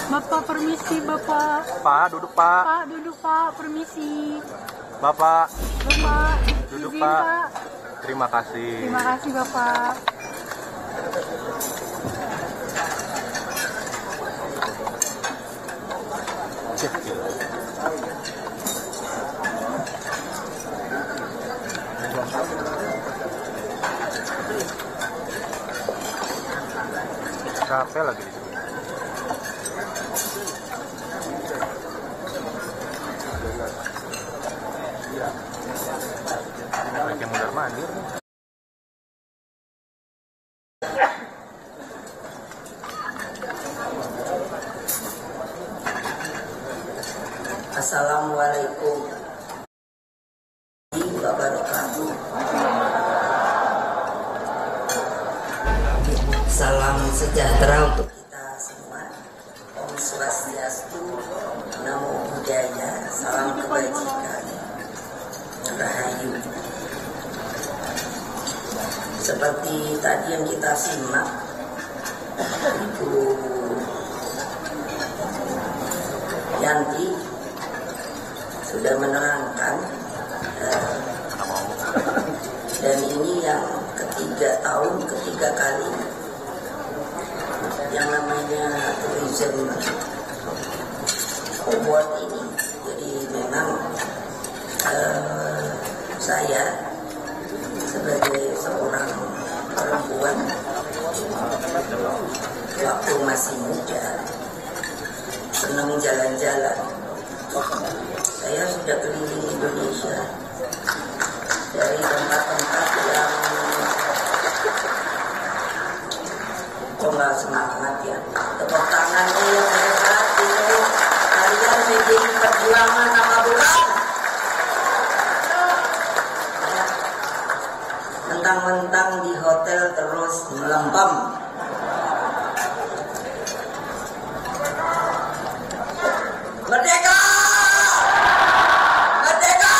Bapak permisi, Bapak. Pak, duduk Pak. Pak, duduk Pak, permisi. Bapak, Bapak, duduk izin, Pak. Pak. Terima kasih. Terima kasih, Bapak. Capek lagi di sini. Banyak yang mundar mandir nih. Assalamualaikum warahmatullahi wabarakatuh. Salam sejahtera untuk kita semua. Om Swastiastu, Namo Buddhaya, salam kebajikan, Rahayu. Seperti tadi yang kita simak, Ibu Yanti sudah menerangkan, dan ini yang ketiga kali yang namanya tourism award ini. Jadi memang saya sebagai seorang perempuan waktu masih muda senang jalan-jalan. Saya sudah keliling Indonesia dari tempat-tempat yang kok nggak semangat ya. Tepuk tangannya yang hebat itu. Kalian PDI Perjuangan apa bukan? Ya. Mentang-mentang di hotel terus melempem. Merdeka! Merdeka!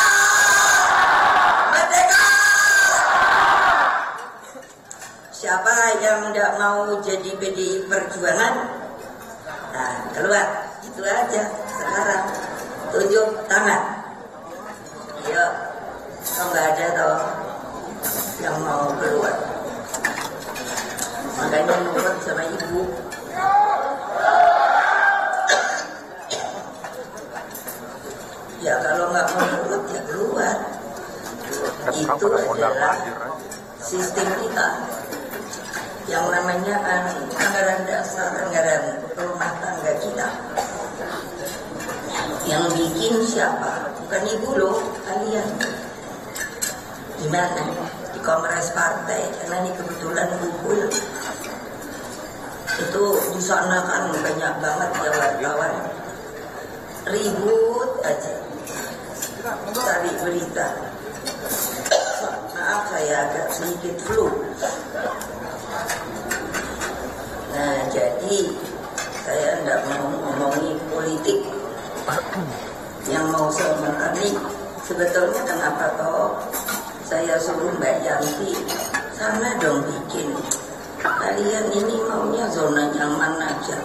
Merdeka! Siapa yang tidak mau jadi PDI Perjuangan? Nah, keluar. Itu aja sekarang. Tunjuk tangan. Ayo. Kalau nggak ada toh yang mau keluar. Makanya nurut sama ibu. Ya kalau nggak mau nurut ya keluar. Itu adalah sistem kita. Yang namanya anggaran dasar, anggaran rumah tangga kita. Yang bikin siapa? Bukan ibu loh, kalian. Gimana? Di kongres partai, karena ini kebetulan kumpul. Itu di sana kan banyak banget ya wartawan. Ribut aja. Cari berita. Maaf saya agak sedikit flu. Nah jadi saya tidak mau ngomongi politik. Yang mau saya omongkan nih, sebetulnya kenapa toh saya suruh Mbak Yanti sana dong bikin. Kalian ini maunya zona nyaman aja.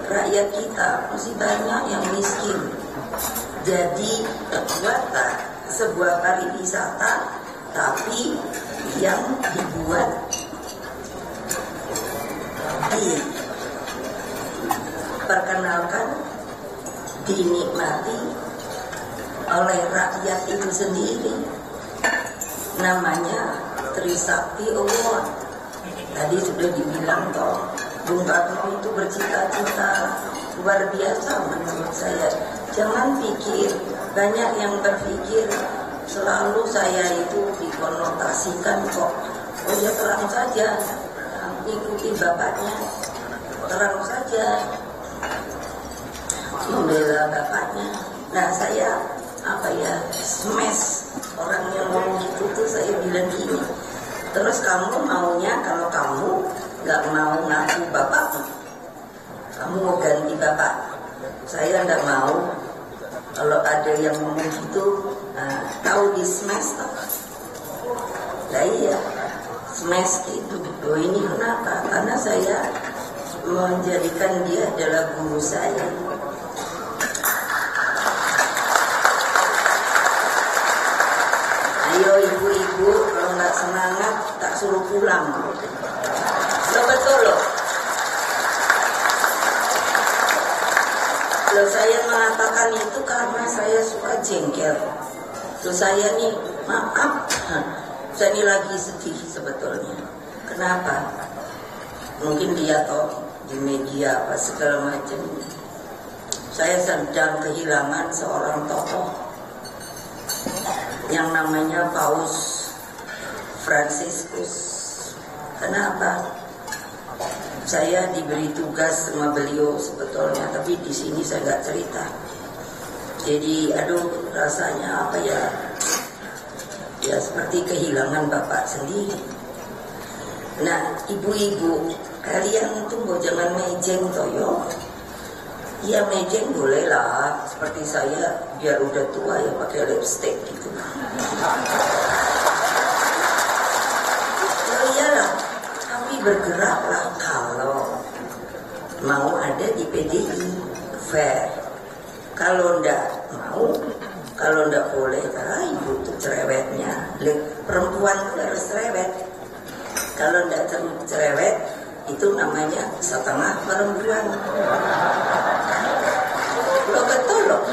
Rakyat kita masih banyak yang miskin. Jadi buatlah sebuah pariwisata tapi yang dibuat diperkenalkan, dinikmati oleh rakyat itu sendiri. Namanya Trisakti Award. Tadi sudah dibilang toh, Bung Karno itu bercita-cita luar biasa menurut saya. Jangan pikir, banyak yang berpikir selalu saya itu dikonotasikan kok. Oh ya terang saja, ikuti bapaknya, terang saja membela bapaknya. Nah saya smash orang yang ngomong gitu tuh, saya bilang gini. Terus kamu maunya kalau kamu nggak mau ngaku bapakmu, kamu mau ganti bapak. Saya nggak mau. Kalau ada yang ngomong gitu, tahu di smash tak? Lah iya, smash itu. Oh ini kenapa? Karena saya menjadikan dia adalah guru saya. Ayo ibu-ibu, kalau nggak semangat tak suruh pulang. Betul loh. Kalau saya mengatakan itu karena saya suka jengkel. Terus saya nih, maaf, saya ini lagi sedih sebetulnya. Kenapa? Mungkin dia tahu di media apa segala macam. Saya sedang kehilangan seorang tokoh yang namanya Paus Fransiskus. Kenapa? Saya diberi tugas sama beliau sebetulnya, tapi di sini saya nggak cerita. Jadi, aduh, rasanya apa ya? Ya seperti kehilangan bapak sendiri. Nah, ibu-ibu, kalian tunggu jangan mejeng toyo. Ya mejeng boleh lah, seperti saya biar udah tua ya pakai lipstick gitu. Oh iyalah, tapi bergeraklah kalau mau ada di PDI fair. Kalau ndak mau, kalau ndak boleh, ibu tuh cerewetnya. Perempuan tuh harus cerewet. Kalau ndak cerewet, itu namanya setengah perempuan. Lo betul loh.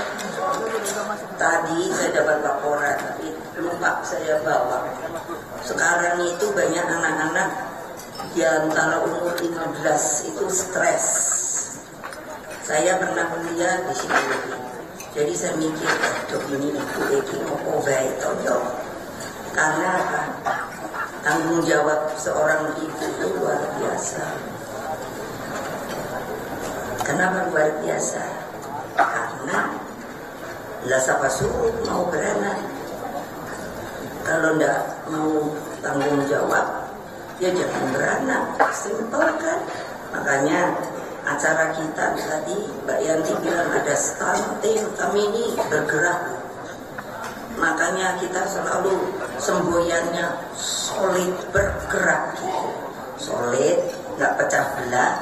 Tadi saya dapat laporan, tapi lupa saya bawa. Sekarang itu banyak anak-anak di antara umur 15 itu stres. Saya pernah kuliah di sini. Jadi saya mikir, dok ini ibu mau baik toyo. Karena apa? Tanggung jawab seorang ibu itu luar biasa. Kenapa luar biasa? Karena lah siapa suruh mau beranak. Kalau ndak mau tanggung jawab, ya jangan beranak. Simpel kan? Makanya acara kita tadi Mbak Yanti bilang ada stunting, kami ini bergerak. Makanya kita selalu semboyannya solid bergerak gitu. Solid, nggak pecah belah,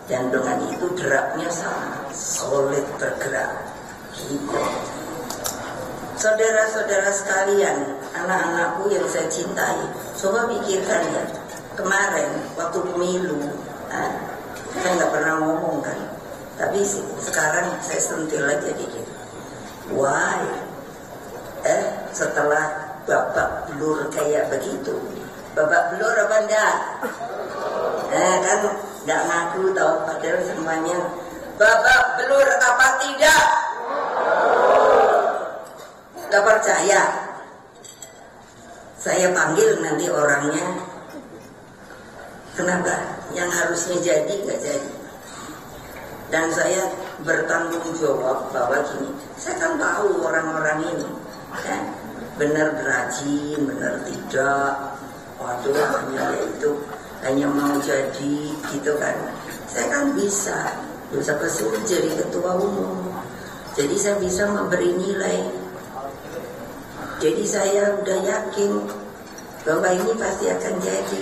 dan dengan itu derapnya sama, solid bergerak gitu. Saudara-saudara sekalian, anak-anakku yang saya cintai, coba pikirkan ya, kemarin waktu pemilu, saya nggak pernah ngomong kan, tapi sekarang saya sentil aja dikit. Why? Setelah babak belur kayak begitu, babak belur apa enggak? Kan nggak ngaku tahu, padahal semuanya babak belur apa tidak? Nggak percaya? Saya panggil nanti orangnya. Kenapa? Yang harusnya jadi nggak jadi. Dan saya bertanggung jawab bahwa gini, saya kan tahu orang-orang ini kan benar rajin, benar tidak. Waduh, hanya mau jadi gitu kan. Saya kan bisa kesulitan jadi ketua umum. Jadi saya bisa memberi nilai. Jadi saya udah yakin bahwa ini pasti akan jadi.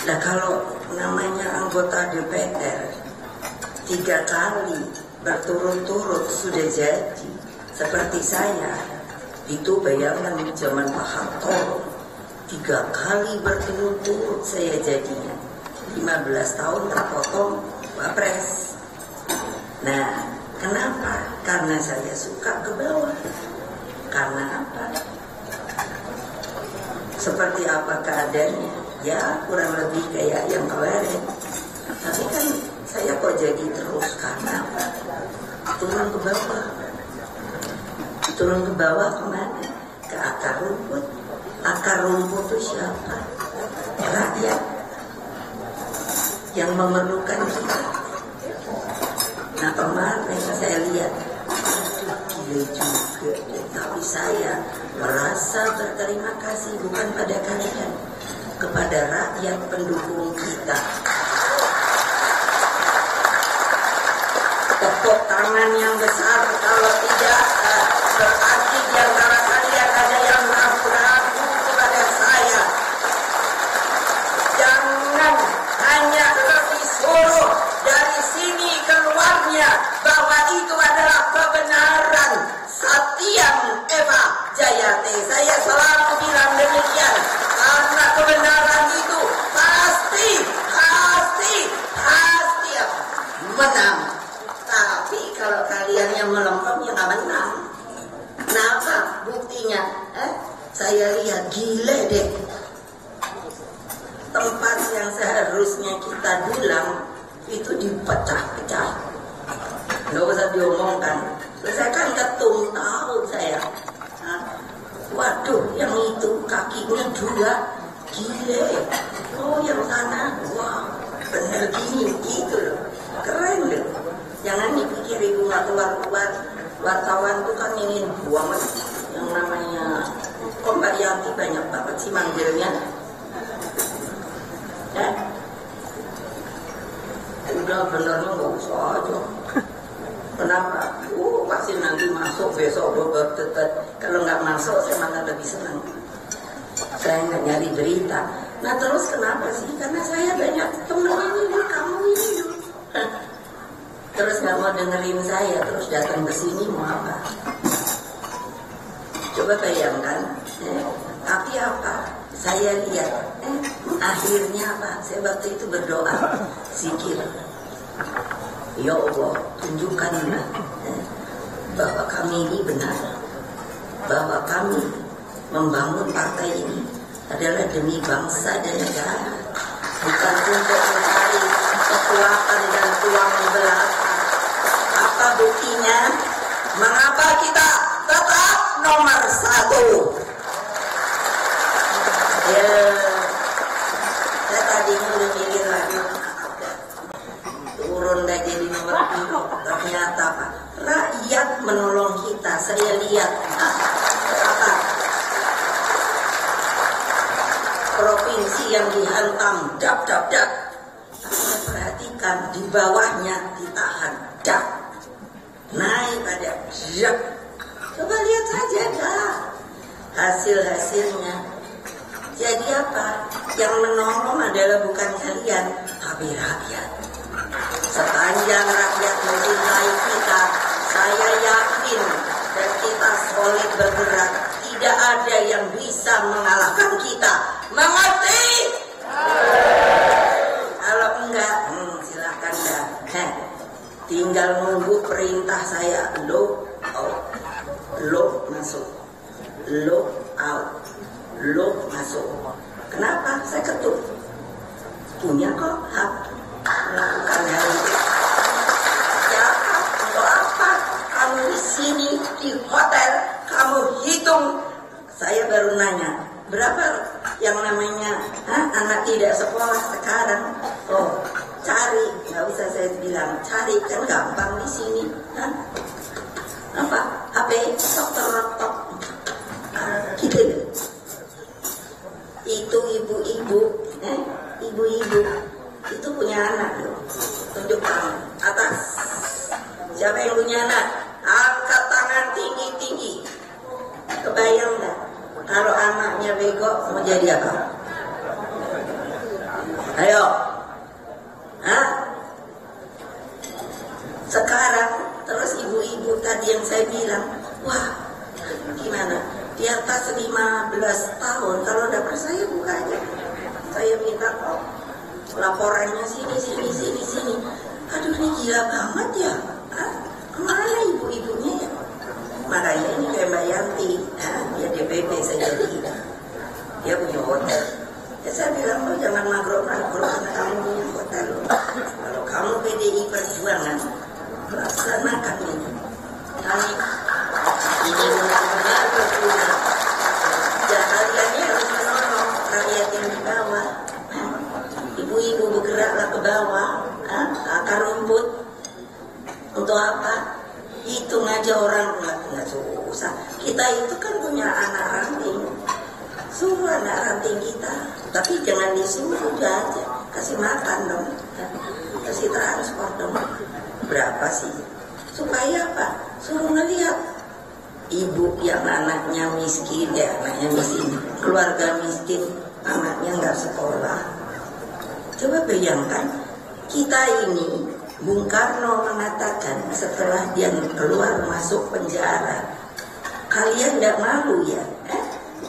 Nah kalau namanya anggota DPR 3 kali berturut-turut sudah jadi seperti saya, itu bayangan zaman Pak Harto 3 kali berturut-turut saya jadinya 15 tahun terpotong Wapres. Nah kenapa? Karena saya suka ke bawah. Karena apa? Seperti apa keadaannya? Ya kurang lebih kayak yang kemarin. Tapi kan saya kok jadi terus karena apa? Turun ke bawah. Turun ke bawah kemana? Ke akar rumput. Akar rumput itu siapa? Rakyat yang memerlukan kita. Nah kemarin saya lihat, gila juga. Tapi saya merasa berterima kasih bukan pada kalian, kepada rakyat pendukung kita. Tepuk tangan yang besar kalau tidak berarti di antara kalian ada yang ragu-ragu kepada saya. Jangan hanya disuruh menang. Tapi kalau kalian yang melempem ya nggak menang. Kenapa? Buktinya, saya lihat gile deh. Tempat yang seharusnya kita dulang itu dipecah-pecah. Nggak usah diomongkan. Saya kan ketum tahu saya. Waduh, yang itu kakinya juga gile. Oh, yang sana, wah, bener gini, gitu loh. Keren loh. Jangan dipikir ibu nggak keluar-keluar. Wartawan tuh kan ingin buang yang namanya Mbak Yanti banyak banget sih manggilnya. Udah benernya nggak usah aja. Kenapa? Pasti nanti masuk besok tetap. Kalau nggak masuk saya malah lebih senang. Saya nggak nyari berita. Nah terus kenapa sih? Karena saya banyak temen ini, kamu ini. Terus nggak mau dengerin saya, terus datang ke sini mau apa? Coba bayangkan. Tapi apa? Saya lihat. Akhirnya apa? Saya waktu itu berdoa, zikir. Ya Allah, tunjukkanlah bahwa kami ini benar, bahwa kami membangun partai ini adalah demi bangsa dan negara, bukan untuk mencari kekuatan dan uang belaka. Apa buktinya? Mengapa kita tetap nomor 1? Ya, saya tadinya udah mikir lagi turun gak jadi nomor 2. Ternyata Pak, rakyat menolong kita. Saya lihat apa provinsi yang dihantam dap. Saya perhatikan di bawahnya ditahan dap, naik pada dap. Coba lihat saja dah hasil-hasilnya. Jadi apa? Yang menolong adalah bukan kalian, tapi rakyat. Sepanjang rakyat mencintai kita, saya yakin dan kita solid bergerak, tidak ada yang bisa mengalahkan kita. Mengerti? Kalau enggak, silakan dah. Tinggal nunggu perintah saya. Look out, look masuk, look out, look masuk. Kenapa? Saya ketuk. Punya kok hak melakukan hal itu. Siapa? Untuk apa? Kamu di sini di hotel, kamu hitung. Saya baru nanya, berapa yang namanya anak tidak sekolah sekarang? Oh, cari, nggak usah saya bilang cari, kan gampang di sini. Apa? HP, tok, gitu. Itu ibu-ibu itu punya anak loh. Tunjuk tangan atas. Siapa yang punya anak? Angkat tangan tinggi. Kebayang nggak? Kalau anaknya bego mau jadi apa? Ayo. Sekarang terus ibu-ibu tadi yang saya bilang, wah gimana? Di atas 15 tahun, kalau dapat saya buka aja. Saya minta kok laporannya sini. Aduh ini gila banget ya. Kemana ibu-ibunya ya? Makanya ini kayak Mbak Yanti, dia DPP saya jadi. Dia punya hotel. Ya saya bilang lo jangan magro-magro karena kamu punya hotel lo. Kalau kamu PDI Perjuangan, laksanakan ini. Ini benar-benar berguna. Ya kaliannya harus menolong rakyat yang di bawah. Ibu-ibu bergeraklah ke bawah, akar rumput. Untuk apa? Hitung aja orang nggak susah. Kita itu kan punya anak ranting. Suruh anak ranting kita, tapi jangan disuruh udah aja. Kasih makan dong, kasih transport dong. Berapa sih? Supaya apa? Suruh ngelihat ibu yang anaknya miskin, keluarga miskin, anaknya nggak sekolah. Coba bayangkan, kita ini Bung Karno mengatakan setelah dia keluar masuk penjara, kalian nggak malu ya?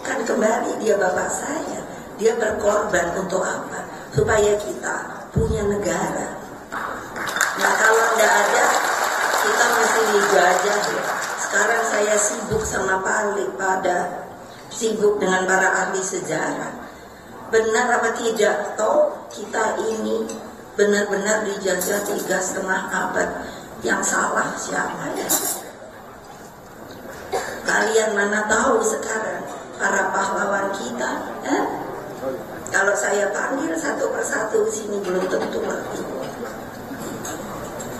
Kan kembali dia bapak saya, dia berkorban untuk apa? Supaya kita punya negara. Nah kalau dijajah. Sekarang saya sibuk sibuk dengan para ahli sejarah. Benar apa tidak? Toh kita ini benar-benar dijajah 3,5 abad. Yang salah siapa ya? Kalian mana tahu sekarang para pahlawan kita? Kalau saya panggil satu persatu sini belum tentu ngerti.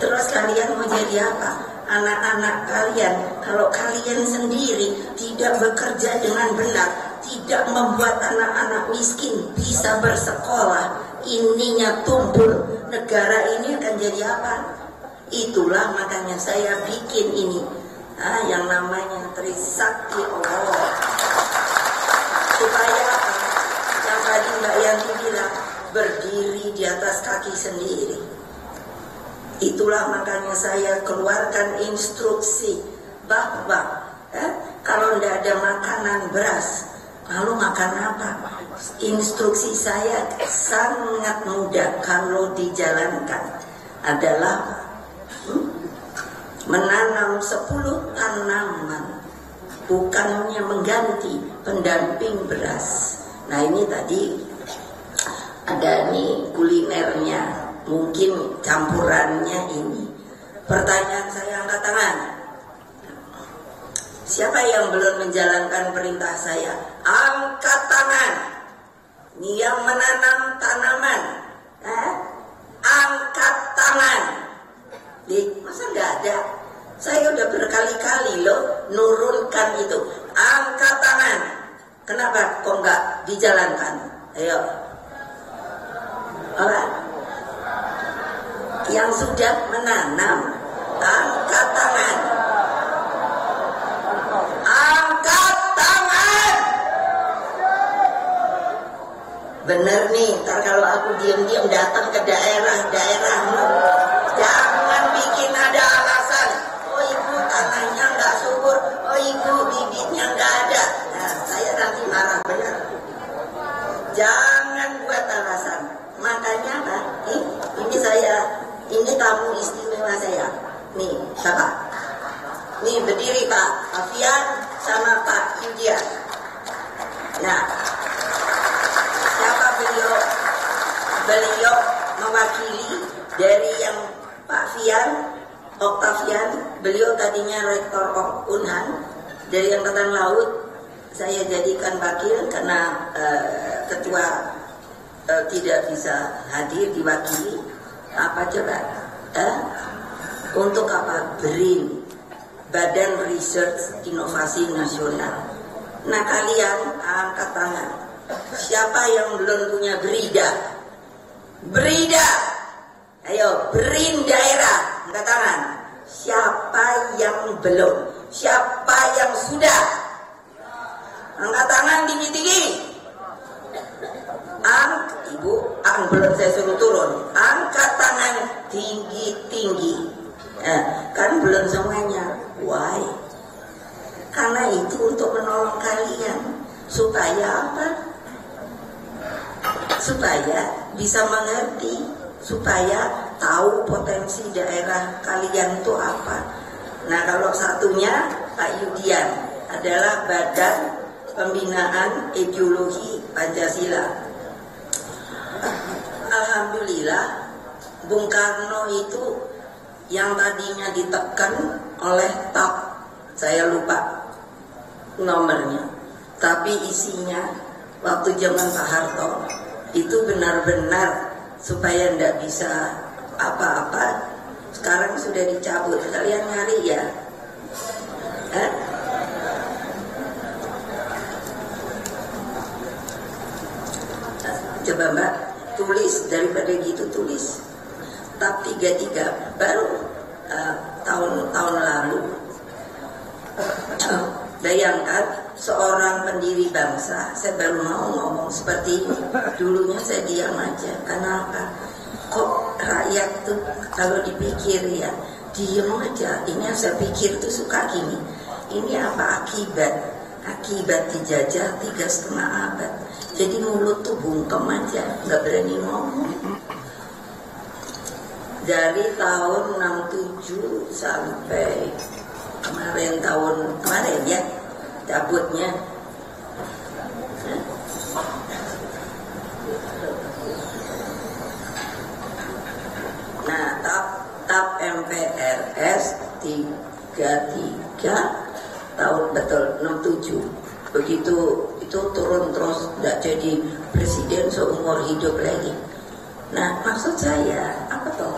Terus kalian mau jadi apa? Anak-anak kalian, kalau kalian sendiri tidak bekerja dengan benar, tidak membuat anak-anak miskin bisa bersekolah, ininya tumpul, negara ini akan jadi apa? Itulah makanya saya bikin ini, yang namanya Trisakti Allah. Supaya apa? Yang tadi Mbak Yanti bilang, berdiri di atas kaki sendiri. Itulah makanya saya keluarkan instruksi bahwa kalau tidak ada makanan beras, lalu makan apa? Instruksi saya sangat mudah kalau dijalankan adalah menanam 10 tanaman, bukannya mengganti pendamping beras. Nah ini tadi ada nih kulinernya. Mungkin campurannya ini. Pertanyaan saya, angkat tangan. Siapa yang belum menjalankan perintah saya? Angkat tangan. Ini yang menanam tanaman. Angkat tangan. Masa nggak ada? Saya udah berkali-kali loh nurunkan itu. Angkat tangan. Kenapa kok nggak dijalankan? Ayo. Alright. Yang sudah menanam, angkat tangan. Angkat tangan. Bener nih, ntar kalau aku diam-diam datang ke daerah-daerahmu, jangan bikin ada alasan. Oh ibu tanahnya nggak subur, oh ibu bibitnya nggak ada. Nah saya nanti marah benar. Jangan buat alasan. Makanya ini tamu istimewa saya. Nih, Bapak. Nih berdiri Pak Afian sama Pak Yudian. Nah, siapa beliau? Beliau mewakili dari yang Pak Fian, Octavian. Beliau tadinya rektor Unhan dari Angkatan Laut. Saya jadikan wakil karena ketua tidak bisa hadir diwakili. Apa coba? Untuk apa? BRIN, Badan Research Inovasi Nasional. Nah kalian angkat tangan. Siapa yang belum punya BRIDA? BRIDA. Ayo, BRIN daerah. Angkat tangan. Siapa yang belum? Siapa yang sudah? Angkat tangan tinggi-tinggi. Ibu, belum saya suruh turun. Angkat tangan tinggi-tinggi. Kan belum semuanya. Why? Karena itu untuk menolong kalian. Supaya apa? Supaya bisa mengerti. Supaya tahu potensi daerah kalian itu apa. Nah kalau satunya Pak Yudian adalah Badan Pembinaan Ideologi Pancasila. Alhamdulillah Bung Karno itu yang tadinya ditekan oleh TAP, saya lupa nomornya, tapi isinya waktu zaman Pak Harto itu benar-benar supaya tidak bisa apa-apa. Sekarang sudah dicabut. Kalian nyari ya? Coba Mbak tulis, daripada gitu tulis TAP 33 baru tahun lalu. Bayangkan seorang pendiri bangsa, saya baru mau ngomong seperti ini. Dulunya saya diam aja. Kenapa? Kok rakyat tuh kalau dipikir ya diam aja. Ini yang saya pikir tuh suka gini. Ini apa akibat dijajah 3,5 abad. Jadi mulut tuh bungkem aja, nggak berani ngomong. dari tahun 67 sampai tahun kemarin ya cabutnya. Nah, TAP MPRS 33 tahun betul 67. Begitu itu turun terus tidak jadi presiden seumur hidup lagi. Nah, maksud saya apa toh?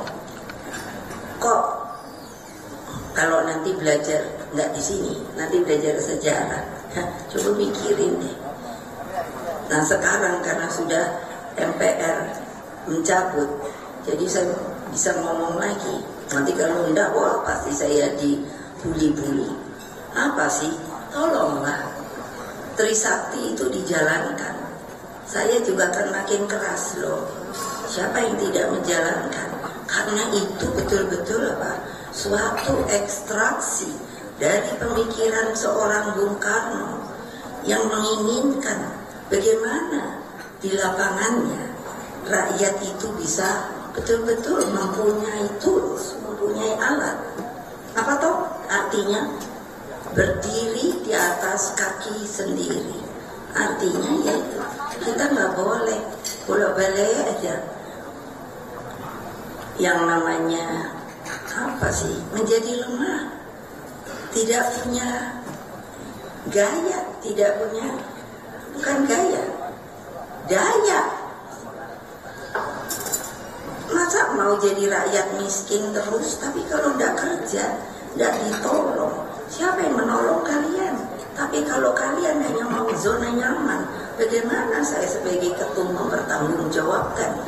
Kok kalau nanti belajar nggak di sini, nanti belajar sejarah. Coba mikirin deh. Nah, sekarang karena sudah MPR mencabut, jadi saya bisa ngomong lagi. Nanti kalau enggak, wah pasti saya dibully-bully. Apa sih? Tolonglah. Trisakti itu dijalankan. Saya juga akan makin keras loh. Siapa yang tidak menjalankan? Karena itu betul-betul apa? Suatu ekstraksi dari pemikiran seorang Bung Karno yang menginginkan bagaimana di lapangannya rakyat itu bisa betul-betul mempunyai tools, mempunyai alat. Apa toh artinya? Berdiri di atas kaki sendiri. Artinya yaitu kita nggak boleh bolak-balik aja. Yang namanya apa sih? Menjadi lemah, tidak punya gaya, tidak punya, bukan gaya, daya. Masa mau jadi rakyat miskin terus, tapi kalau nggak kerja, nggak ditolong, siapa yang menolong kalian? Tapi kalau kalian hanya mau zona nyaman, bagaimana saya sebagai ketum mempertanggungjawabkan?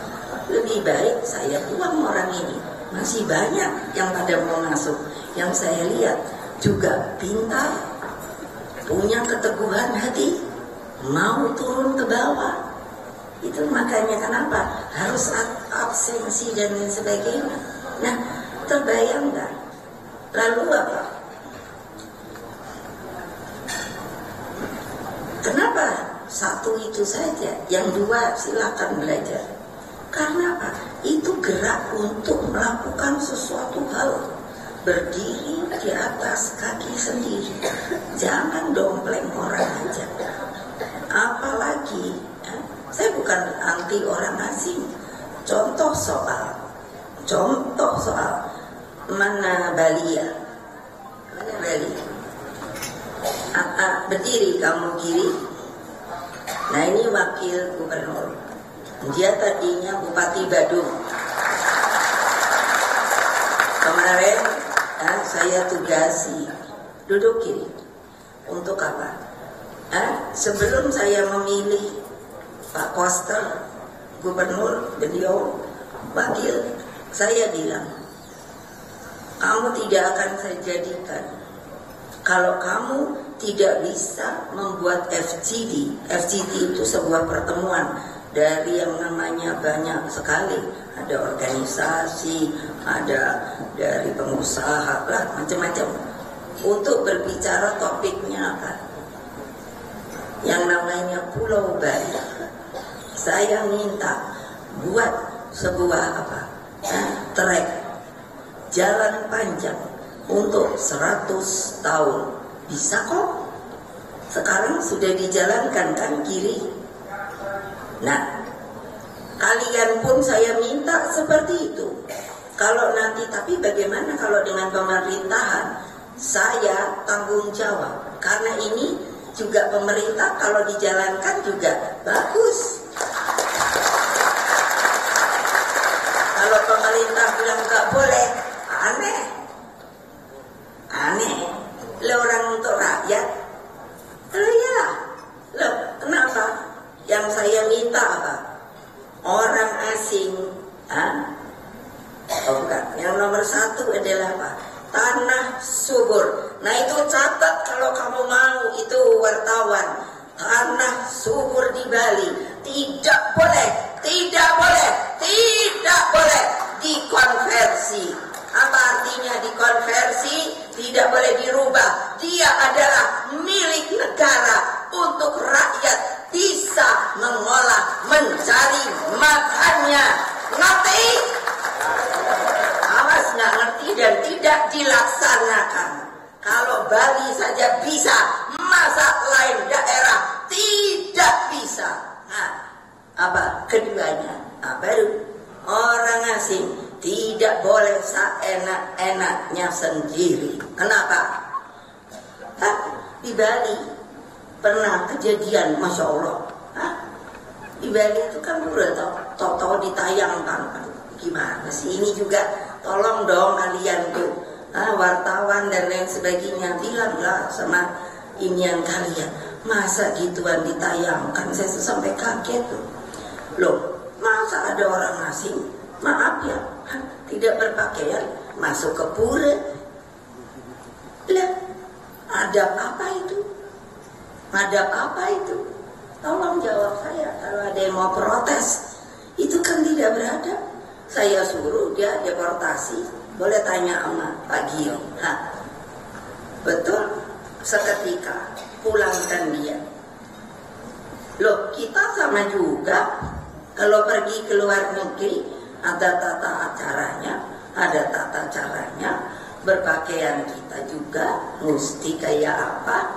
Lebih baik saya buang orang ini. Masih banyak yang pada mau masuk. Yang saya lihat juga pintar, punya keteguhan hati, mau turun ke bawah. Itu makanya kenapa harus absensi dan lain sebagainya. Nah, terbayang nggak? Lalu apa? Kenapa satu itu saja, yang dua silakan belajar? Karena apa? Itu gerak untuk melakukan sesuatu hal, berdiri di atas kaki sendiri. Jangan dompleng orang aja. Apalagi saya bukan anti orang asing. Contoh soal mana Balia, mana Bali? Berdiri kamu kiri. Nah, ini wakil gubernur. Dia tadinya Bupati Badung. Kemarin saya tugasi duduk kiri. Untuk apa? Sebelum saya memilih Pak Koster gubernur, beliau wakil, saya bilang, kamu tidak akan saya jadikan kalau kamu tidak bisa membuat FGD. FGD itu sebuah pertemuan dari yang namanya banyak sekali, ada organisasi, ada dari pengusaha lah, macam-macam, untuk berbicara topiknya apa? Yang namanya Pulau Bali. Saya minta buat sebuah apa? Trek jalan panjang untuk 100 tahun. Bisa kok. Sekarang sudah dijalankan kan kiri. Nah, kalian pun saya minta seperti itu. Kalau nanti, tapi bagaimana kalau dengan pemerintahan? Saya tanggung jawab. Karena ini juga pemerintah kalau dijalankan juga bagus. Kalau pemerintah bilang nggak boleh, aneh. Lah orang untuk rakyat. Ya. Loh, kenapa? Yang saya minta apa? Orang asing. Oh bukan. Yang nomor 1 adalah apa? Tanah subur. Nah itu catat kalau kamu mau, itu wartawan. Tanah subur di Bali tidak boleh dikonversi. Apa artinya dikonversi? Tidak boleh dirubah. Dia adalah milik negara untuk rakyat bisa mengolah, mencari makannya. Ngerti? tidak dilaksanakan. Kalau Bali saja bisa, masa lain daerah tidak bisa. Nah, apa keduanya? Nah, baru orang asing tidak boleh seenak-enaknya sendiri. Kenapa? Hah? Di Bali pernah kejadian, Masya Allah. Hah? Di Bali itu kan udah tahu ditayangkan. Gimana sih ini juga? Tolong dong kalian tuh, wartawan dan lain sebagainya, bilanglah sama inian kalian. Masa gituan ditayangkan? Saya sampai kaget tuh. Loh, masa ada orang asing, maaf ya, tidak berpakaian masuk ke pura? Lah, ada apa itu? Ada apa itu? Tolong jawab saya. Kalau ada yang mau protes, itu kan tidak beradab. Saya suruh dia deportasi. Boleh tanya sama Pak Gio. Betul, seketika pulangkan dia. Loh, kita sama juga. Kalau pergi ke luar negeri, ada tata acaranya, ada tata caranya. Berpakaian kita juga mesti kayak apa.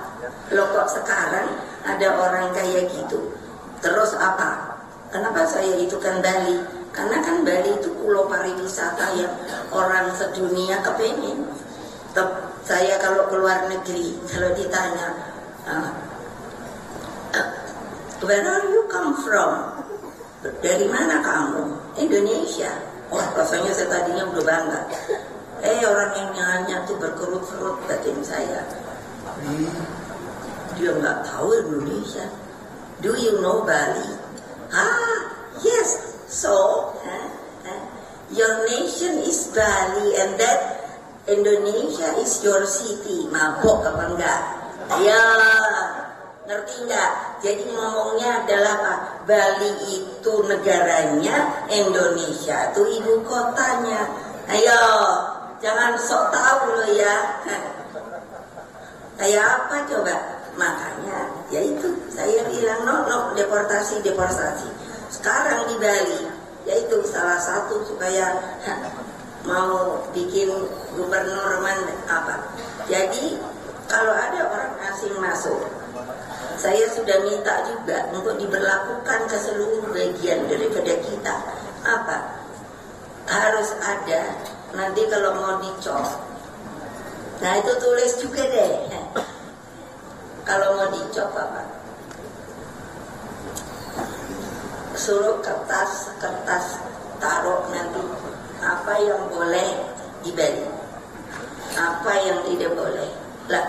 Loh, kok sekarang ada orang kayak gitu? Terus apa? Kenapa saya itu kan Bali? Karena kan Bali itu pulau pariwisata yang orang sedunia kepengen. Saya kalau keluar negeri, kalau ditanya, where are you come from? Dari mana kamu? Indonesia. Wah, rasanya saya tadinya udah bangga. Orang yang nanya tuh berkerut-kerut batin saya. Dia nggak tahu Indonesia. Do you know Bali? Yes. So, your nation is Bali and that Indonesia is your city. Mabok apa enggak? Ayo, ngerti enggak? Jadi ngomongnya adalah apa? Bali itu negaranya, Indonesia itu ibu kotanya. Ayo, jangan sok tahu lo ya. Kayak apa coba? Makanya, ya itu saya bilang no deportasi. Sekarang di Bali, yaitu salah satu supaya mau bikin gubernur apa. Jadi kalau ada orang asing masuk, saya sudah minta juga untuk diberlakukan ke seluruh bagian daripada kita. Apa? Harus ada nanti kalau mau dicop. Nah itu tulis juga deh. Kalau mau dicop apa? Suruh kertas taruh nanti apa yang boleh dibeli, apa yang tidak boleh. Lah,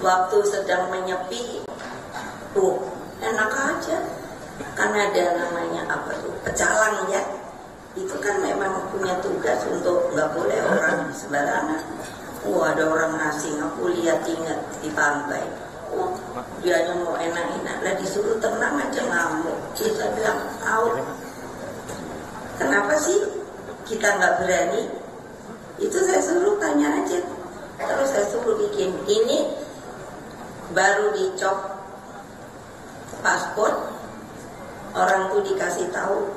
waktu sedang menyepi, enak aja. Kan ada namanya apa tuh, pecalang ya. Itu kan memang punya tugas untuk nggak boleh orang sembarangan. Ada orang asing, aku lihat ingat di pantai. Dia hanya mau enak-enak, lah disuruh tenang aja ngamuk. Kita bilang, kenapa sih kita nggak berani? Itu saya suruh tanya aja. Terus saya suruh bikin ini, baru dicop paspor, orang tuh dikasih tahu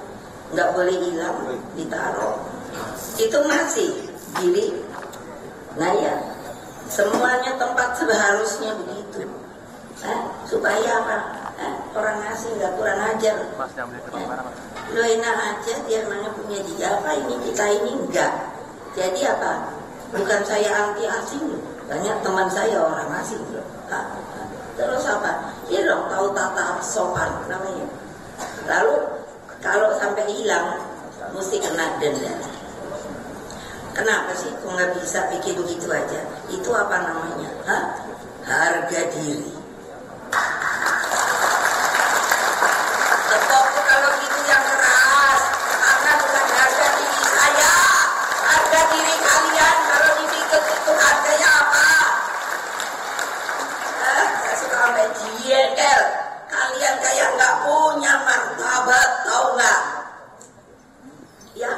nggak boleh hilang, ditaruh. Itu masih diri. Nah ya, semuanya tempat seharusnya begitu. Supaya apa? Orang asing nggak kurang ajar. Lo enak aja, dia namanya punya dia apa ini, kita ini enggak. Jadi apa? Bukan saya anti asing, banyak teman saya orang asing loh. Terus apa? Ya dong tahu tata sopan namanya. Lalu kalau sampai hilang mesti kena denda. Kenapa sih kok nggak bisa bikin begitu aja? Itu apa namanya? Harga diri. Tepuk kalau gitu yang keras, karena bukan harga diri saya, harga diri kalian. Kalau dibikin itu harganya apa? Saya suka sampai jengkel. Kalian kayak nggak punya martabat, tahu nggak? Ya,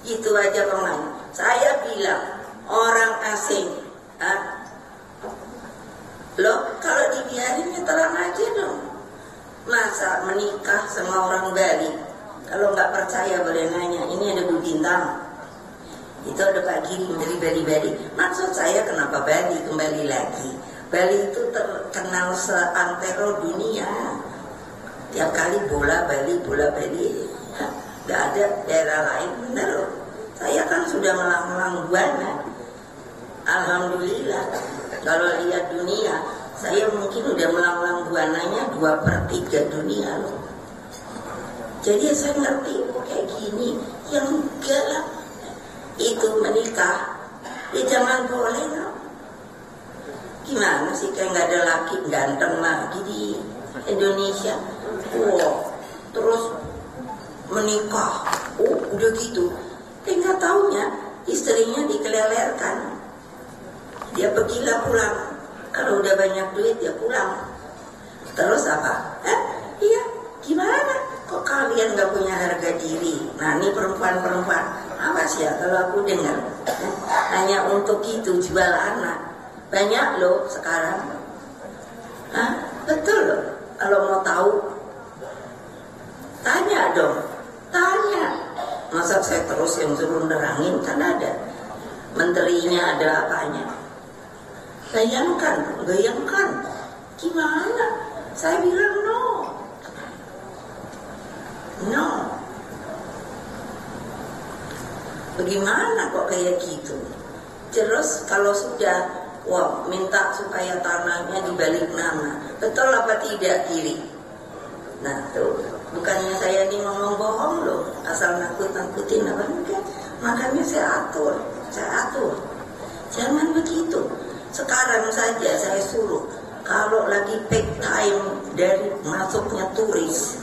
itu aja pemain. Saya bilang orang asing, loh kalau dibiarin ya terang aja dong. Masa menikah sama orang Bali? Kalau nggak percaya boleh nanya. Ini ada Bu Bintang. Itu ada Pak Giring dari Bali. Maksud saya kenapa Bali kembali lagi? Bali itu terkenal seantero dunia. Tiap kali bola Bali. Gak ada daerah lain, bener loh. Saya kan sudah melanglang buana. Alhamdulillah. Kalau lihat dunia, saya mungkin udah melanglang buananya 2/3 dunia loh. Jadi saya ngerti kayak gini. Yang enggak lah. Itu menikah ya jangan boleh no. Gimana sih kayak nggak ada laki ganteng lagi di Indonesia. Terus menikah udah gitu nggak taunya istrinya dikelelerkan, dia pergilah pulang. Kalau udah banyak duit dia pulang. Terus apa? Iya gimana kok kalian nggak punya harga diri? Nah ini perempuan apa sih ya kalau aku dengar hanya untuk itu jual anak banyak loh sekarang. Betul loh. Kalau mau tahu tanya dong, tanya. Masa saya terus yang suruh nerangin? Kan ada menterinya, ada apanya. Bayangkan gimana? Saya bilang no. Bagaimana kok kayak gitu? Terus kalau sudah minta supaya tanahnya dibalik nama, betul apa tidak kiri? Nah tuh, bukannya saya ini ngomong bohong loh, asal nakut-nakutin apa enggak. Makanya saya atur. Jangan begitu. Sekarang saja saya suruh, kalau lagi peak time dari masuknya turis,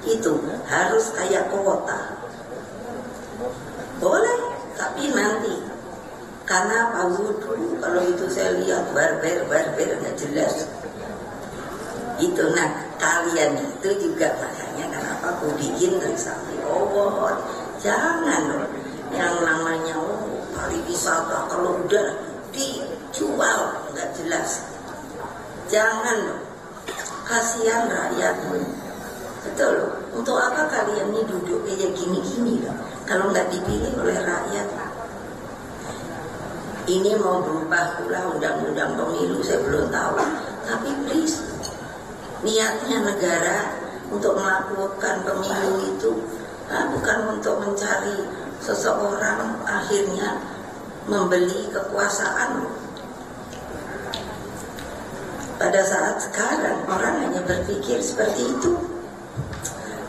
itu harus kayak kuota. Boleh, tapi nanti karena Pak Wudhu, kalau itu saya lihat barber nggak jelas. Itu nah kalian itu juga makanya kenapa aku bikin sapi obor. Jangan loh yang namanya pariwisata kalau udah dijual nggak jelas. Jangan loh, kasihan rakyatmu. Betul loh. Untuk apa kalian ini duduk kayak gini-gini loh? Kalau nggak dipilih oleh rakyat. Ini mau berubah pula undang-undang pemilu saya belum tahu. Tapi please, niatnya negara untuk melakukan pemilu itu bukan untuk mencari seseorang akhirnya membeli kekuasaan. Pada saat sekarang orang hanya berpikir seperti itu.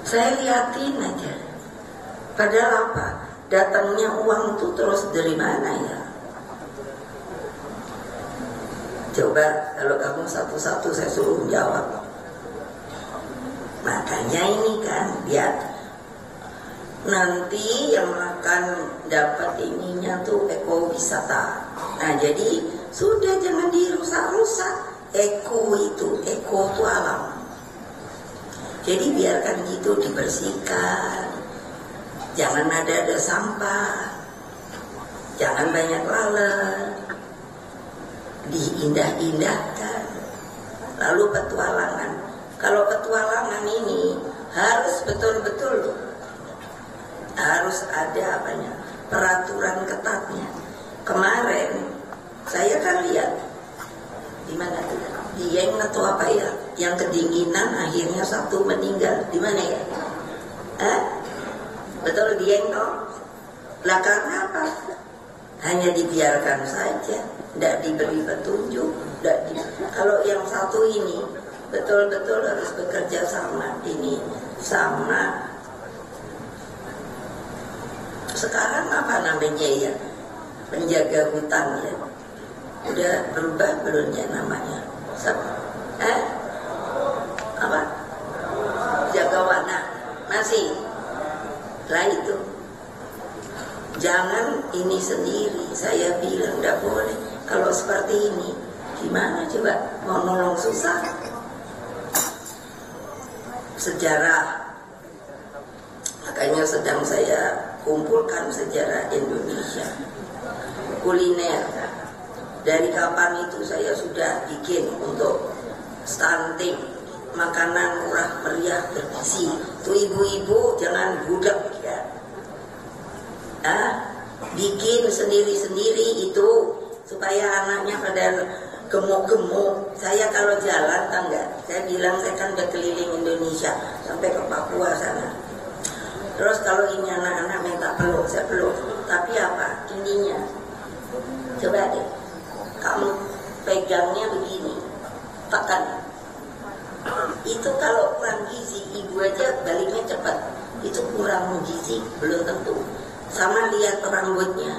Saya liatin aja. Padahal apa? Datangnya uang itu terus dari mana ya? Coba kalau kamu satu-satu saya suruh jawab. Makanya ini kan biar nanti yang akan dapat ininya tuh ekowisata. Nah jadi sudah jangan dirusak-rusak. Eko itu alam. Jadi biarkan gitu dibersihkan. Jangan ada sampah. Jangan banyak lalat. Diindah-indahkan. Lalu petualangan. Kalau petualangan ini harus betul-betul harus ada apanya? Peraturan ketatnya. Kemarin saya kan lihat di mana tuh? Dieng atau apa ya? Yang kedinginan akhirnya satu meninggal. Di mana ya? Betul Dieng toh? Lah karena apa? Hanya dibiarkan saja, tidak diberi petunjuk. Kalau yang satu ini betul-betul harus bekerja sama ini sama. Sekarang apa namanya ya? Penjaga hutan ya. Udah berubah belum ya namanya? Apa? Jaga warna masih. Lah itu. Jangan ini sendiri. Saya bilang tidak boleh. Kalau seperti ini, gimana coba mau nolong susah? Sejarah. Makanya sedang saya kumpulkan sejarah Indonesia. Kuliner. Dari kapan itu saya sudah bikin untuk stunting, makanan murah meriah bergizi. Tuh ibu-ibu jangan budak ya. bikin sendiri-sendiri itu supaya anaknya pada gemuk-gemuk. Saya kalau jalan tangga, saya bilang saya kan udah keliling Indonesia sampai ke Papua sana. Terus kalau ini anak-anak minta peluk, saya peluk. Tapi apa? Ininya, coba deh, kamu pegangnya begini, tekan. Itu kalau kurang gizi, ibu aja baliknya cepat. Itu kurang gizi, belum tentu. Sama lihat rambutnya,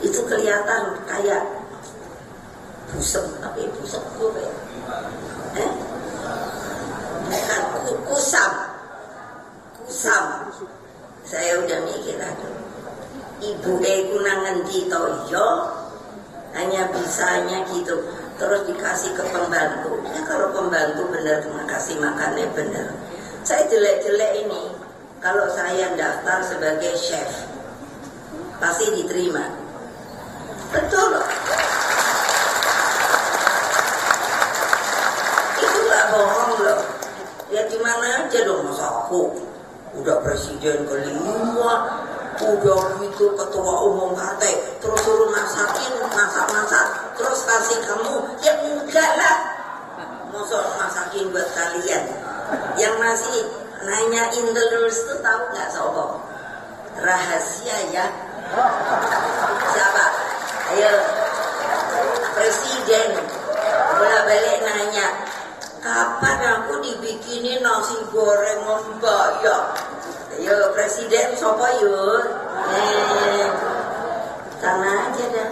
itu kelihatan kayak busuk, tapi busuk gue, bukan kusam. Saya udah mikir aduh, ibu kunangan di toyo hanya bisanya gitu, terus dikasih ke pembantu. Ya kalau pembantu bener ngasih makannya bener. Saya jelek-jelek ini, kalau saya daftar sebagai chef pasti diterima. Betul loh. Itu gak bohong loh. Ya gimana aja dong, masa aku udah presiden kelima, udah gitu ketua umum partai, terus suruh masakin, masak, terus kasih kamu, ya enggak lah. Masa masakin buat kalian. Yang masih nanya Indelers tuh tahu nggak sobo? Rahasia ya. Siapa? Ayo, presiden bolak-balik nanya, kapan aku dibikinin nasi goreng mbak ya? Ayo presiden sopo yuk? Sana aja dah.